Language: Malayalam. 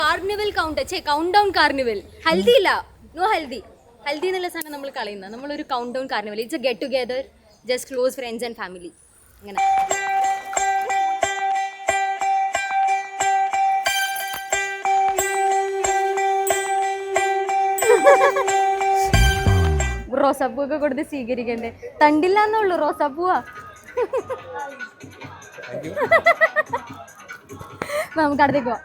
Carnival count down carnival. Haldi ഇല്ല, നോ ഹൽദി. ഹൽദി എന്നുള്ള സാധനം നമ്മൾ കളയുന്ന. നമ്മളൊരു count down carnival. It's A get together, just close friends and family. അങ്ങനെ. റോസാപ്പൂ ഒക്കെ കൊടുത്ത് സ്വീകരിക്കണ്ടേ? തണ്ടില്ല എന്നുള്ളൂ, റോസാപ്പൂവാ. നമുക്ക് അടുത്തേക്ക് പോവാം.